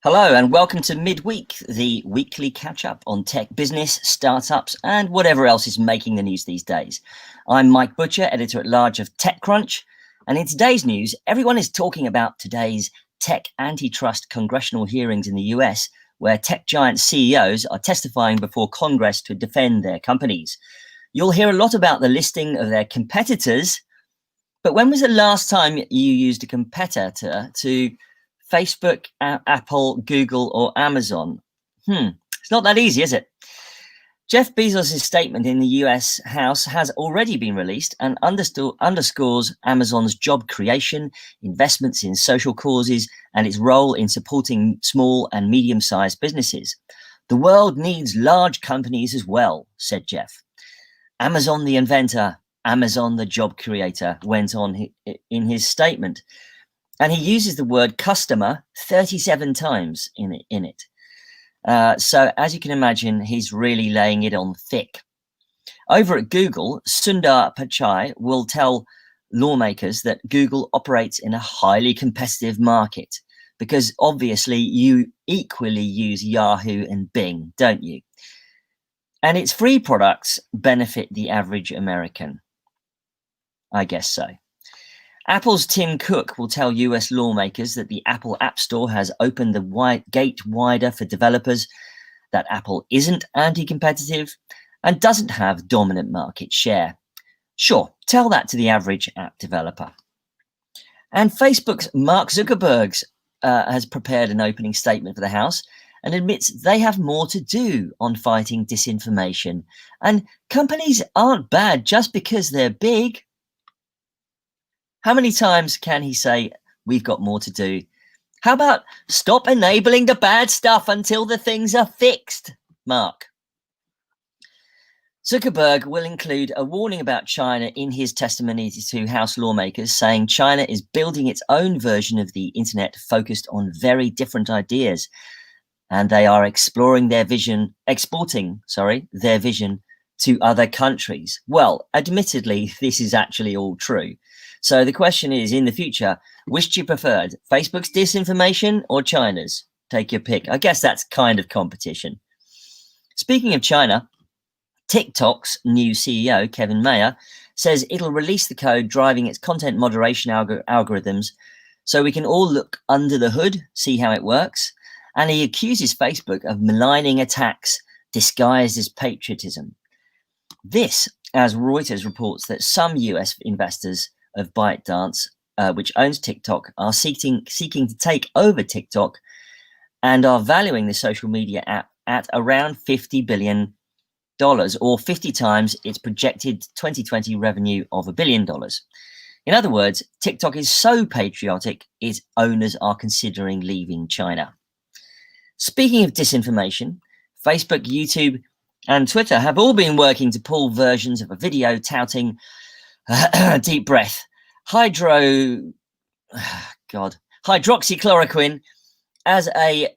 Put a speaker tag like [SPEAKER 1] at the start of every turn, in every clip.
[SPEAKER 1] Hello and welcome to Midweek, the weekly catch-up on tech business, startups and whatever else is making the news these days. I'm Mike Butcher, editor-at-large of TechCrunch, and in today's news, everyone is talking about today's tech antitrust congressional hearings in the US, where tech giant CEOs are testifying before Congress to defend their companies. You'll hear a lot about the listing of their competitors, but when was the last time you used a competitor to Facebook, Apple, Google, or Amazon? It's not that easy, is it? Jeff Bezos' statement in the US House has already been released and underscores Amazon's job creation, investments in social causes, and its role in supporting small and medium-sized businesses. The world needs large companies as well, said Jeff. Amazon the inventor, Amazon the job creator, went on in his statement. And he uses the word customer 37 times in it. So as you can imagine, he's really laying it on thick. Over at Google, Sundar Pichai will tell lawmakers that Google operates in a highly competitive market because obviously you equally use Yahoo and Bing, don't you? And its free products benefit the average American. I guess so. Apple's Tim Cook will tell US lawmakers that the Apple App Store has opened the gate wider for developers, that Apple isn't anti-competitive and doesn't have dominant market share. Sure, tell that to the average app developer. And Facebook's Mark Zuckerberg has prepared an opening statement for the House and admits they have more to do on fighting disinformation. And companies aren't bad just because they're big. How many times can he say, we've got more to do? How about stop enabling the bad stuff until the things are fixed, Mark? Zuckerberg will include a warning about China in his testimony to House lawmakers, saying China is building its own version of the internet focused on very different ideas. And they are exporting their vision to other countries. Well, admittedly, this is actually all true. So the question is, in the future, which do you prefer, Facebook's disinformation or China's? Take your pick. I guess that's kind of competition. Speaking of China, TikTok's new CEO, Kevin Mayer, says it'll release the code driving its content moderation algorithms so we can all look under the hood, see how it works. And he accuses Facebook of maligning attacks disguised as patriotism. This, as Reuters reports that some US investors of ByteDance, which owns TikTok, are seeking to take over TikTok and are valuing the social media app at around $50 billion, or 50 times its projected 2020 revenue of $1 billion. In other words, TikTok is so patriotic, its owners are considering leaving China. Speaking of disinformation, Facebook, YouTube, and Twitter have all been working to pull versions of a video touting deep breath, hydroxychloroquine as a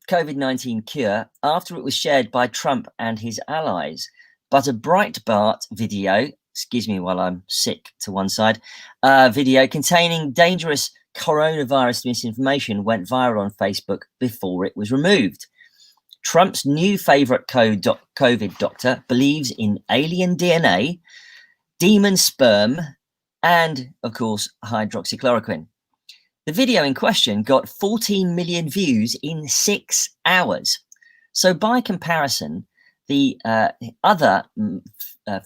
[SPEAKER 1] COVID-19 cure after it was shared by Trump and his allies. But a Breitbart video, excuse me while I'm sick to one side, video containing dangerous coronavirus misinformation went viral on Facebook before it was removed. Trump's new favorite COVID doctor believes in alien DNA, demon sperm, and, of course, hydroxychloroquine. The video in question got 14 million views in 6 hours. So by comparison, the other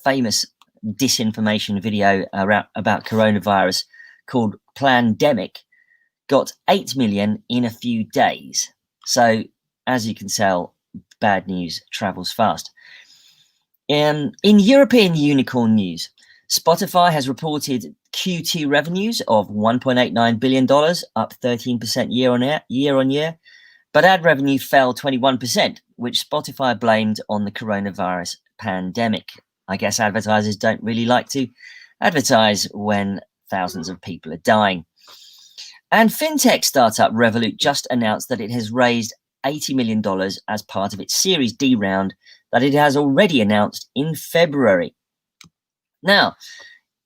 [SPEAKER 1] famous disinformation video about coronavirus called Plandemic got 8 million in a few days. So, as you can tell, bad news travels fast. In European unicorn news, Spotify has reported Q2 revenues of $1.89 billion, up 13% year on year, but ad revenue fell 21%, which Spotify blamed on the coronavirus pandemic. I guess advertisers don't really like to advertise when thousands of people are dying. And fintech startup Revolut just announced that it has raised $80 million as part of its Series D round that it has already announced in February. Now,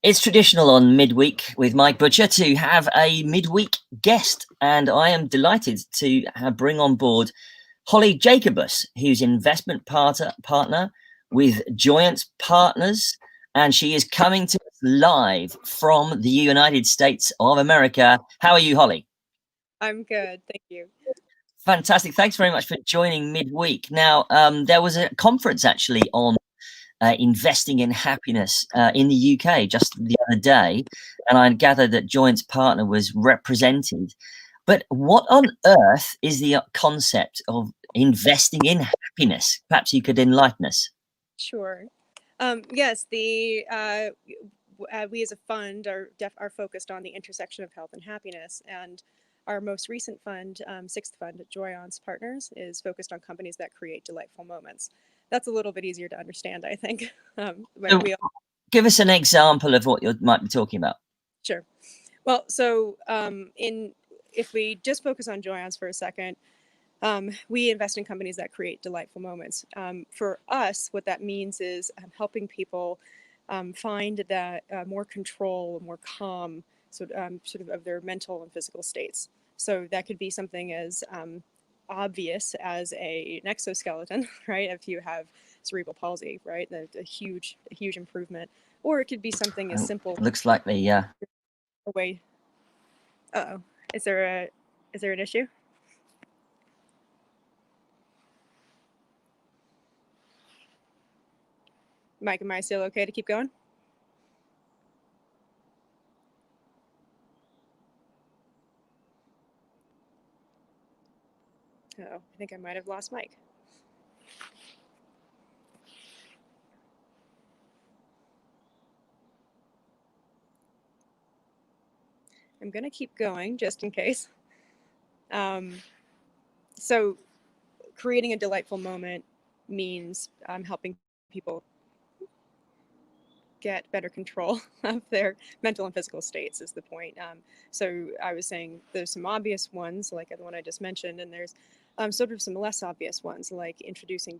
[SPEAKER 1] It's traditional on Midweek with Mike Butcher to have a midweek guest, and I am delighted to bring on board Holly Jacobus, who's investment partner with Joyance Partners, and she is coming to us live from the United States of America. How are you, Holly?
[SPEAKER 2] I'm good, thank you.
[SPEAKER 1] Fantastic. Thanks very much for joining Midweek. Now, there was a conference actually on investing in happiness in the UK just the other day, and I gathered that Joyance Partner was represented. But what on earth is the concept of investing in happiness? Perhaps you could enlighten us.
[SPEAKER 2] Sure. Yes, we as a fund are focused on the intersection of health and happiness, and our most recent fund, sixth fund, Joyance Partners, is focused on companies that create delightful moments. That's a little bit easier to understand, I think.
[SPEAKER 1] So give us an example of what you might be talking about.
[SPEAKER 2] Sure. Well, so if we just focus on Joyance for a second, we invest in companies that create delightful moments. For us, what that means is helping people find that more control, more calm, sort of their mental and physical states. So that could be something as obvious as an exoskeleton, right? If you have cerebral palsy, right, a huge improvement, or it could be something as simple.
[SPEAKER 1] Looks like the
[SPEAKER 2] Away. Uh-oh. Is there an issue? Mike, am I still okay to keep going? Oh, I think I might have lost Mike. I'm going to keep going just in case. So creating a delightful moment means helping people get better control of their mental and physical states is the point. So I was saying there's some obvious ones like the one I just mentioned, and there's sort of some less obvious ones like introducing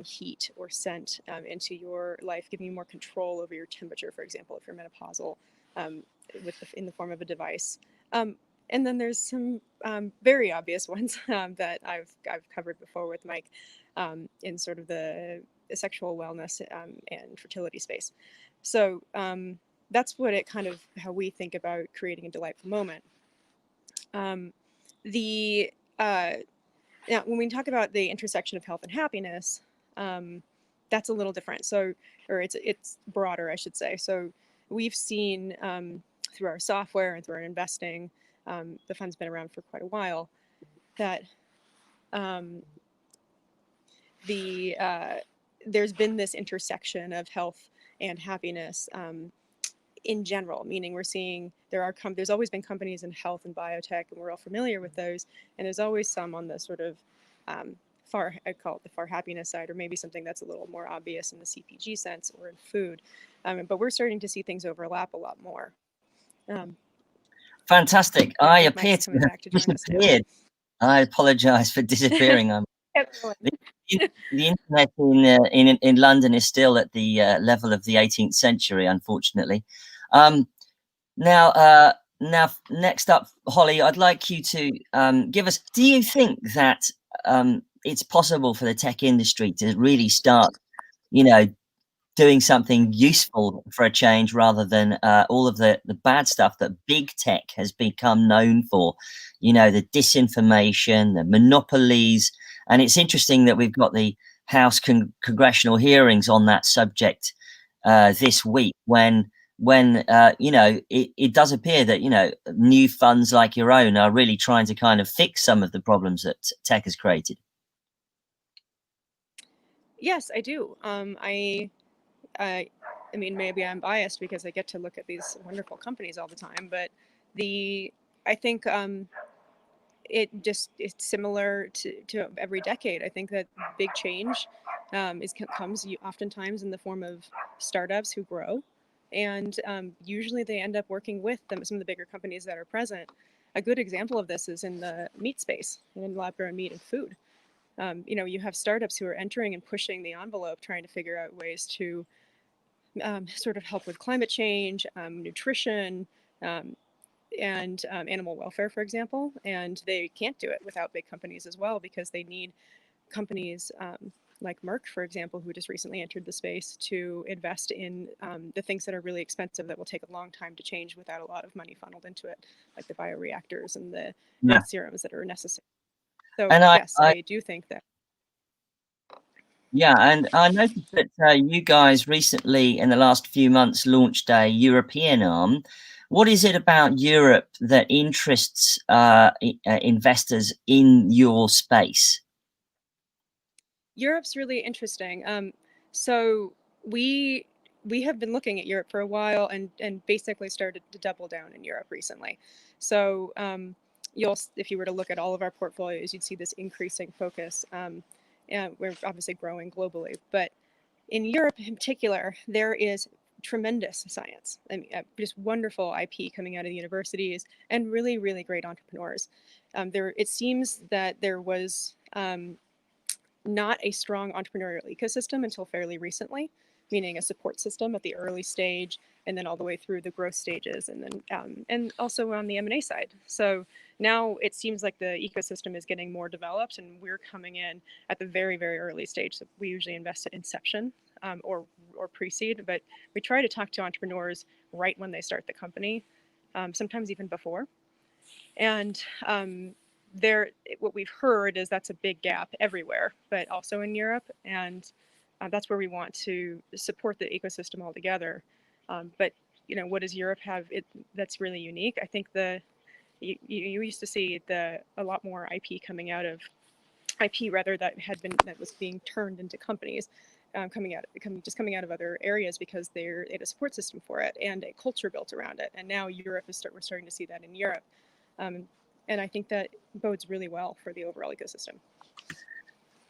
[SPEAKER 2] heat or scent into your life, giving you more control over your temperature, for example, if you're menopausal, in the form of a device. And then there's some very obvious ones that I've covered before with Mike in sort of the sexual wellness and fertility space. So that's what it kind of how we think about creating a delightful moment. The Now, when we talk about the intersection of health and happiness, that's a little different. So, or it's broader, I should say. So, we've seen through our software and through our investing, the fund's been around for quite a while, that there's been this intersection of health and happiness in general, meaning we're seeing there's always been companies in health and biotech, and we're all familiar with those, and there's always some on the sort of I call it the far happiness side, or maybe something that's a little more obvious in the CPG sense or in food. But we're starting to see things overlap a lot more.
[SPEAKER 1] fantastic. I appear
[SPEAKER 2] Mike's
[SPEAKER 1] to
[SPEAKER 2] coming
[SPEAKER 1] have
[SPEAKER 2] back to join us now.
[SPEAKER 1] disappeared. I apologize for disappearing. The internet in London is still at the level of the 18th century, unfortunately. Now, next up, Holly, I'd like you to give us. Do you think that it's possible for the tech industry to really start, doing something useful for a change rather than all of the bad stuff that big tech has become known for? The disinformation, the monopolies. And it's interesting that we've got the House congressional hearings on that subject this week when it does appear that, new funds like your own are really trying to kind of fix some of the problems that tech has created.
[SPEAKER 2] Yes, I do. I mean, maybe I'm biased because I get to look at these wonderful companies all the time, but I think it's similar to every decade. I think that big change comes oftentimes in the form of startups who grow, and usually they end up working with some of the bigger companies that are present. A good example of this is in the meat space, in lab-grown meat and food. You have startups who are entering and pushing the envelope, trying to figure out ways to sort of help with climate change, nutrition, and animal welfare, for example. And they can't do it without big companies as well, because they need companies like Merck, for example, who just recently entered the space, to invest in the things that are really expensive that will take a long time to change without a lot of money funneled into it, like the bioreactors and the
[SPEAKER 1] Yeah.
[SPEAKER 2] serums that are necessary. So
[SPEAKER 1] And
[SPEAKER 2] yes, I do think that.
[SPEAKER 1] Yeah, and I noticed that you guys recently, in the last few months, launched a European arm. What is it about Europe that interests investors in your space?
[SPEAKER 2] Europe's really interesting. So we have been looking at Europe for a while, and basically started to double down in Europe recently. So if you were to look at all of our portfolios, you'd see this increasing focus. And we're obviously growing globally, but in Europe in particular, there is tremendous science. I mean, just wonderful IP coming out of the universities, and really, really great entrepreneurs. It seems that there was not a strong entrepreneurial ecosystem until fairly recently, meaning a support system at the early stage, and then all the way through the growth stages, and then and also on the M&A side. So now it seems like the ecosystem is getting more developed, and we're coming in at the very, very early stage. So we usually invest at inception, or pre-seed, but we try to talk to entrepreneurs right when they start the company, sometimes even before. And what we've heard is that's a big gap everywhere, but also in Europe, and that's where we want to support the ecosystem altogether. But what does Europe have that's really unique? I think you used to see a lot more IP coming out of IP rather that was being turned into companies. Coming out of other areas, because they had a support system for it and a culture built around it. And now we're starting to see that in Europe. And I think that bodes really well for the overall ecosystem.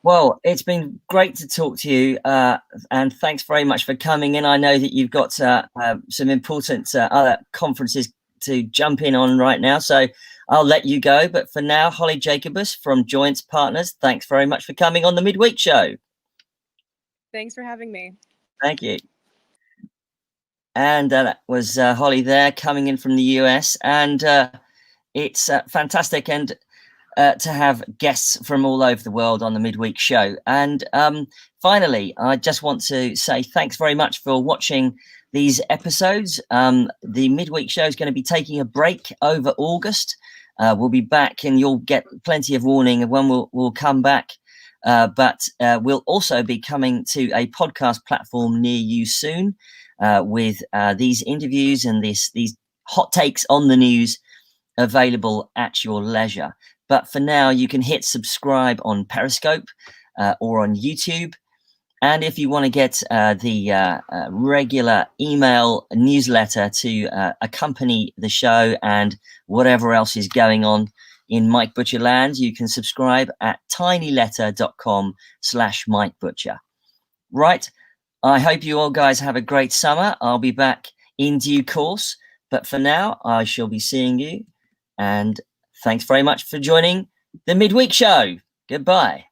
[SPEAKER 1] Well, it's been great to talk to you, and thanks very much for coming in. I know that you've got some important other conferences to jump in on right now, so I'll let you go. But for now, Holly Jacobus from Joints Partners, thanks very much for coming on the Midweek Show.
[SPEAKER 2] Thanks for having me.
[SPEAKER 1] Thank you. And that was Holly there, coming in from the US, and it's fantastic and to have guests from all over the world on the Midweek Show. And finally, I just want to say thanks very much for watching these episodes. The Midweek Show is going to be taking a break over August. We'll be back, and you'll get plenty of warning of when we'll come back. But we'll also be coming to a podcast platform near you soon, with these interviews and these hot takes on the news available at your leisure. But for now, you can hit subscribe on Periscope or on YouTube. And if you want to get the regular email newsletter to accompany the show and whatever else is going on in Mike Butcher land, you can subscribe at tinyletter.com/Mike Butcher. Right. I hope you all guys have a great summer. I'll be back in due course. But for now, I shall be seeing you. And thanks very much for joining the Midweek Show. Goodbye.